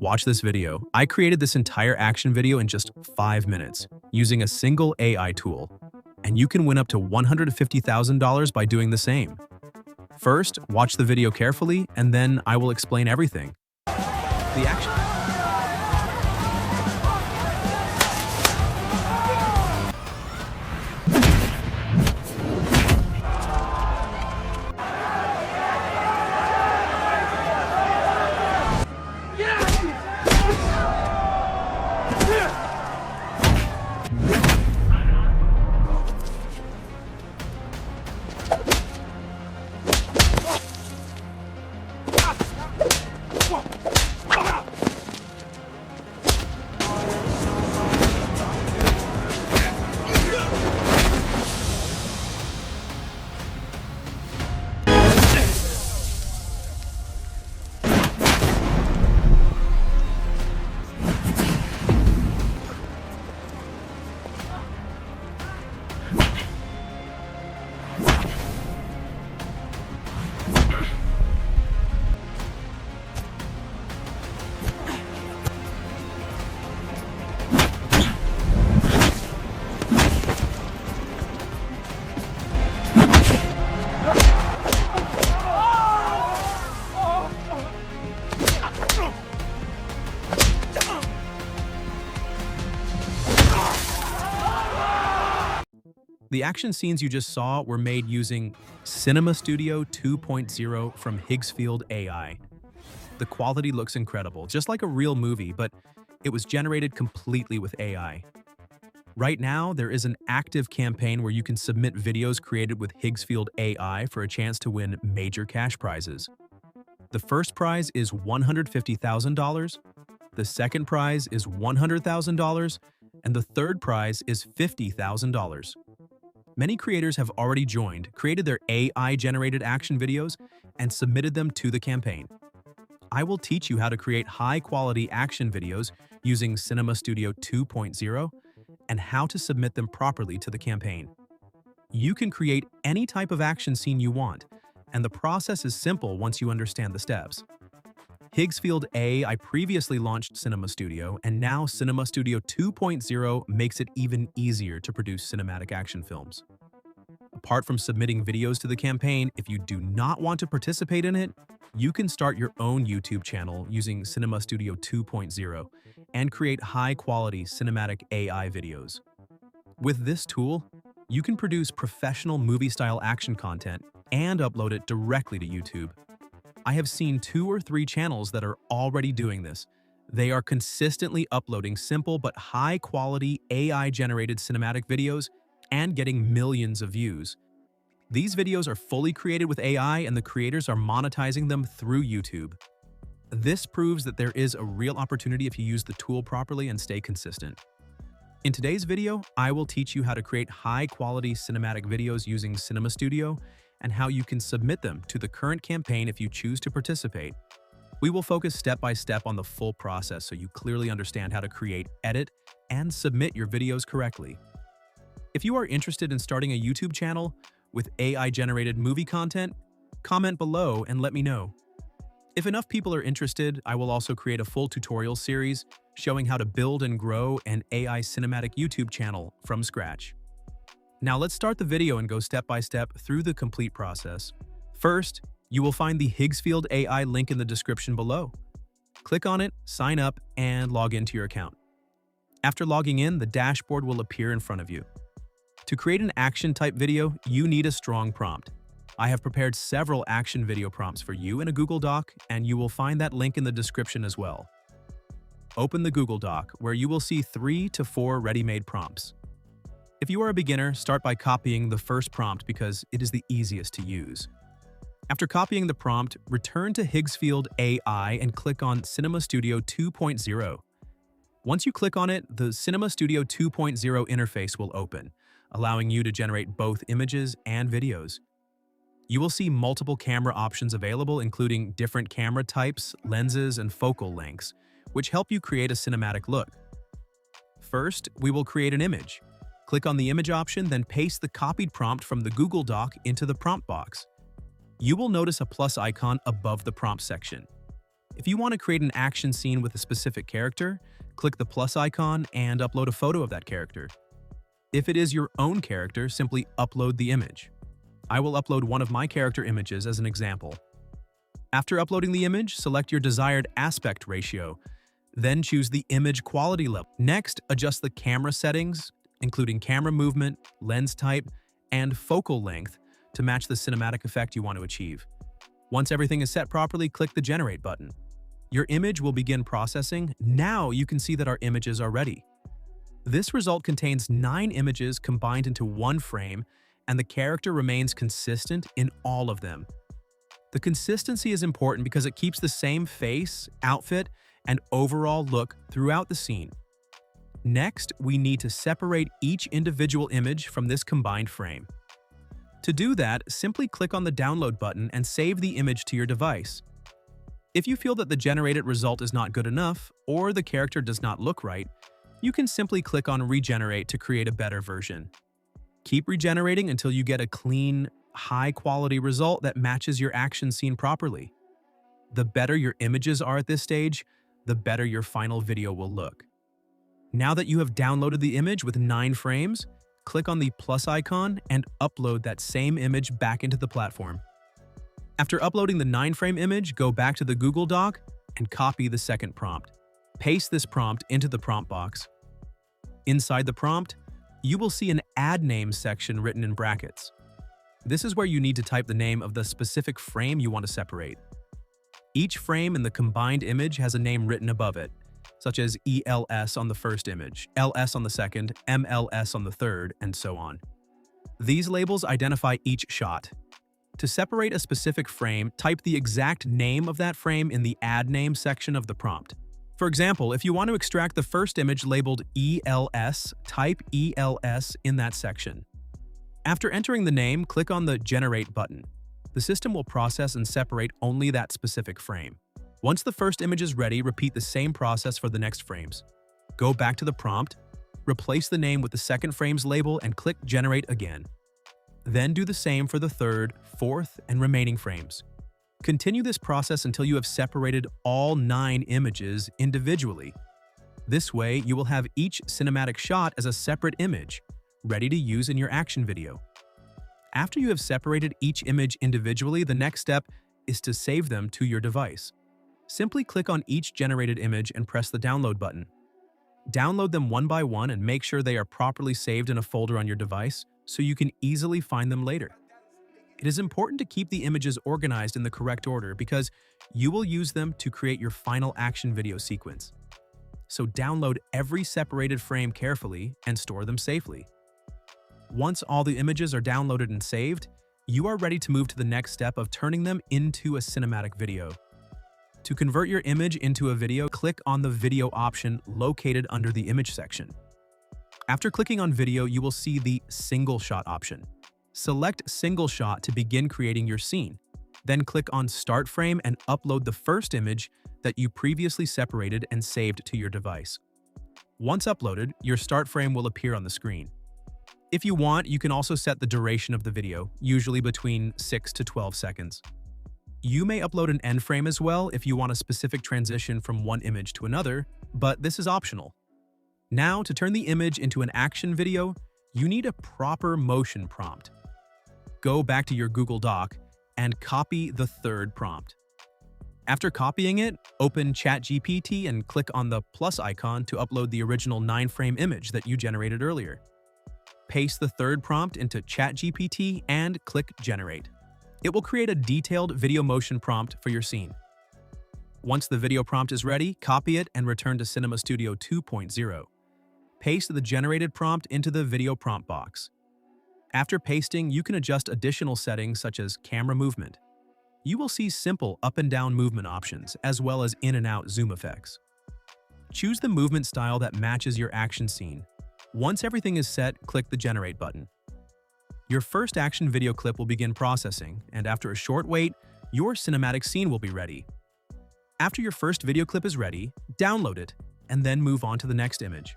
Watch this video. I created this entire action video in just 5 minutes using a single AI tool, and you can win up to $150,000 by doing the same. First, watch the video carefully, and then I will explain everything. The action The action scenes you just saw were made using Cinema Studio 2.0 from Higgsfield AI. The quality looks incredible, just like a real movie, but it was generated completely with AI. Right now, there is an active campaign where you can submit videos created with Higgsfield AI for a chance to win major cash prizes. The first prize is $150,000, the second prize is $100,000, and the third prize is $50,000. Many creators have already joined, created their AI-generated action videos, and submitted them to the campaign. I will teach you how to create high-quality action videos using Cinema Studio 2.0 and how to submit them properly to the campaign. You can create any type of action scene you want, and the process is simple once you understand the steps. Higgsfield AI previously launched Cinema Studio, and now Cinema Studio 2.0 makes it even easier to produce cinematic action films. Apart from submitting videos to the campaign, if you do not want to participate in it, you can start your own YouTube channel using Cinema Studio 2.0 and create high-quality cinematic AI videos. With this tool, you can produce professional movie-style action content and upload it directly to YouTube. I have seen 2 or 3 channels that are already doing this. They are consistently uploading simple but high-quality AI-generated cinematic videos and getting millions of views. These videos are fully created with AI, and the creators are monetizing them through YouTube. This proves that there is a real opportunity if you use the tool properly and stay consistent. In today's video, I will teach you how to create high-quality cinematic videos using Cinema Studio and how you can submit them to the current campaign if you choose to participate. We will focus step by step on the full process so you clearly understand how to create, edit, and submit your videos correctly. If you are interested in starting a YouTube channel with AI-generated movie content, comment below and let me know. If enough people are interested, I will also create a full tutorial series showing how to build and grow an AI cinematic YouTube channel from scratch. Now let's start the video and go step by step through the complete process. First, you will find the Higgsfield AI link in the description below. Click on it, sign up, and log into your account. After logging in, the dashboard will appear in front of you. To create an action-type video, you need a strong prompt. I have prepared several action video prompts for you in a Google Doc, and you will find that link in the description as well. Open the Google Doc, where you will see 3 to 4 ready-made prompts. If you are a beginner, start by copying the first prompt because it is the easiest to use. After copying the prompt, return to Higgsfield AI and click on Cinema Studio 2.0. Once you click on it, the Cinema Studio 2.0 interface will open, allowing you to generate both images and videos. You will see multiple camera options available, including different camera types, lenses, and focal lengths, which help you create a cinematic look. First, we will create an image. Click on the image option, then paste the copied prompt from the Google Doc into the prompt box. You will notice a plus icon above the prompt section. If you want to create an action scene with a specific character, click the plus icon and upload a photo of that character. If it is your own character, simply upload the image. I will upload one of my character images as an example. After uploading the image, select your desired aspect ratio, then choose the image quality level. Next, adjust the camera settings, including camera movement, lens type, and focal length to match the cinematic effect you want to achieve. Once everything is set properly, click the Generate button. Your image will begin processing. Now you can see that our images are ready. This result contains 9 images combined into one frame, and the character remains consistent in all of them. The consistency is important because it keeps the same face, outfit, and overall look throughout the scene. Next, we need to separate each individual image from this combined frame. To do that, simply click on the Download button and save the image to your device. If you feel that the generated result is not good enough, or the character does not look right, you can simply click on Regenerate to create a better version. Keep regenerating until you get a clean, high-quality result that matches your action scene properly. The better your images are at this stage, the better your final video will look. Now that you have downloaded the image with 9 frames, click on the plus icon and upload that same image back into the platform. After uploading the 9-frame image, go back to the Google Doc and copy the second prompt. Paste this prompt into the prompt box. Inside the prompt, you will see an Add Name section written in brackets. This is where you need to type the name of the specific frame you want to separate. Each frame in the combined image has a name written above it, such as ELS on the first image, LS on the second, MLS on the third, and so on. These labels identify each shot. To separate a specific frame, type the exact name of that frame in the Add Name section of the prompt. For example, if you want to extract the first image labeled ELS, type ELS in that section. After entering the name, click on the Generate button. The system will process and separate only that specific frame. Once the first image is ready, repeat the same process for the next frames. Go back to the prompt, replace the name with the second frame's label, and click Generate again. Then do the same for the third, fourth, and remaining frames. Continue this process until you have separated all 9 images individually. This way, you will have each cinematic shot as a separate image, ready to use in your action video. After you have separated each image individually, the next step is to save them to your device. Simply click on each generated image and press the Download button. Download them one by one and make sure they are properly saved in a folder on your device so you can easily find them later. It is important to keep the images organized in the correct order because you will use them to create your final action video sequence. So download every separated frame carefully and store them safely. Once all the images are downloaded and saved, you are ready to move to the next step of turning them into a cinematic video. To convert your image into a video, click on the Video option located under the Image section. After clicking on Video, you will see the Single Shot option. Select Single Shot to begin creating your scene. Then click on Start Frame and upload the first image that you previously separated and saved to your device. Once uploaded, your start frame will appear on the screen. If you want, you can also set the duration of the video, usually between 6 to 12 seconds. You may upload an end frame as well if you want a specific transition from one image to another, but this is optional. Now, to turn the image into an action video, you need a proper motion prompt. Go back to your Google Doc and copy the third prompt. After copying it, open ChatGPT and click on the plus icon to upload the original 9-frame image that you generated earlier. Paste the third prompt into ChatGPT and click Generate. It will create a detailed video motion prompt for your scene. Once the video prompt is ready, copy it and return to Cinema Studio 2.0. Paste the generated prompt into the video prompt box. After pasting, you can adjust additional settings such as camera movement. You will see simple up and down movement options, as well as in and out zoom effects. Choose the movement style that matches your action scene. Once everything is set, click the Generate button. Your first action video clip will begin processing, and after a short wait, your cinematic scene will be ready. After your first video clip is ready, download it, and then move on to the next image.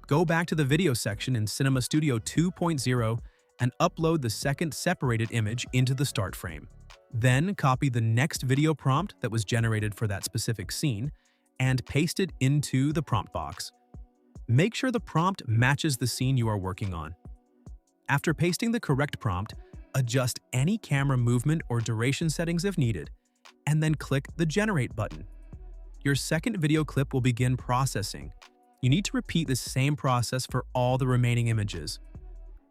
Go back to the video section in Cinema Studio 2.0 and upload the second separated image into the start frame. Then copy the next video prompt that was generated for that specific scene and paste it into the prompt box. Make sure the prompt matches the scene you are working on. After pasting the correct prompt, adjust any camera movement or duration settings if needed, and then click the Generate button. Your second video clip will begin processing. You need to repeat the same process for all the remaining images.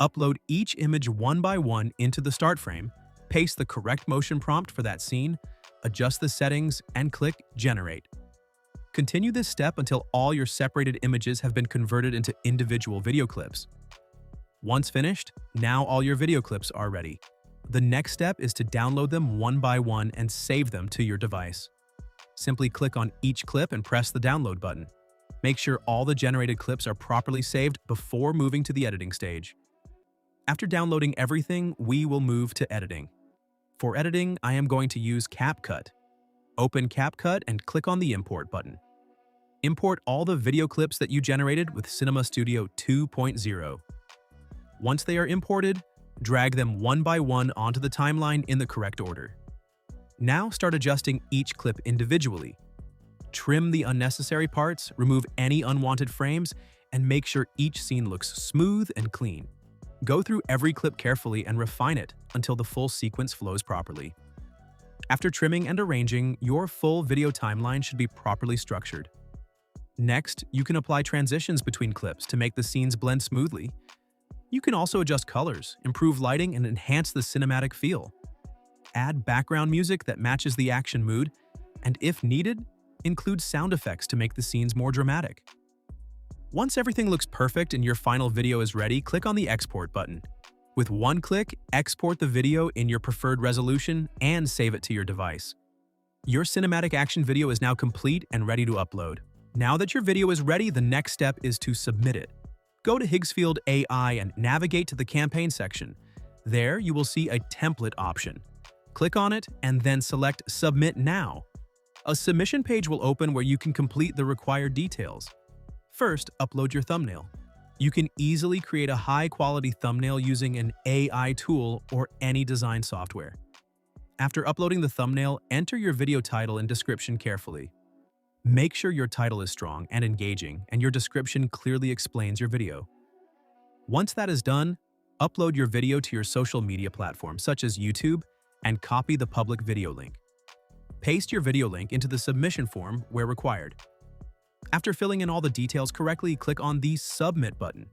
Upload each image one by one into the start frame, paste the correct motion prompt for that scene, adjust the settings, and click Generate. Continue this step until all your separated images have been converted into individual video clips. Once finished, now all your video clips are ready. The next step is to download them one by one and save them to your device. Simply click on each clip and press the download button. Make sure all the generated clips are properly saved before moving to the editing stage. After downloading everything, we will move to editing. For editing, I am going to use CapCut. Open CapCut and click on the Import button. Import all the video clips that you generated with Cinema Studio 2.0. Once they are imported, drag them one by one onto the timeline in the correct order. Now start adjusting each clip individually. Trim the unnecessary parts, remove any unwanted frames, and make sure each scene looks smooth and clean. Go through every clip carefully and refine it until the full sequence flows properly. After trimming and arranging, your full video timeline should be properly structured. Next, you can apply transitions between clips to make the scenes blend smoothly. You can also adjust colors, improve lighting, and enhance the cinematic feel. Add background music that matches the action mood, and if needed, include sound effects to make the scenes more dramatic. Once everything looks perfect and your final video is ready, click on the Export button. With one click, export the video in your preferred resolution and save it to your device. Your cinematic action video is now complete and ready to upload. Now that your video is ready, the next step is to submit it. Go to Higgsfield AI and navigate to the campaign section. There, you will see a template option. Click on it and then select Submit Now. A submission page will open where you can complete the required details. First, upload your thumbnail. You can easily create a high-quality thumbnail using an AI tool or any design software. After uploading the thumbnail, enter your video title and description carefully. Make sure your title is strong and engaging and your description clearly explains your video. Once that is done, upload your video to your social media platform such as YouTube and copy the public video link. Paste your video link into the submission form where required. After filling in all the details correctly, click on the Submit button.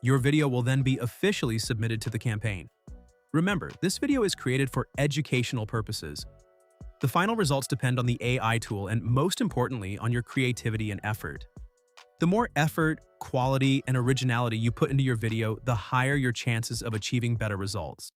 Your video will then be officially submitted to the campaign. Remember, this video is created for educational purposes. The final results depend on the AI tool and, most importantly, on your creativity and effort. The more effort, quality, and originality you put into your video, the higher your chances of achieving better results.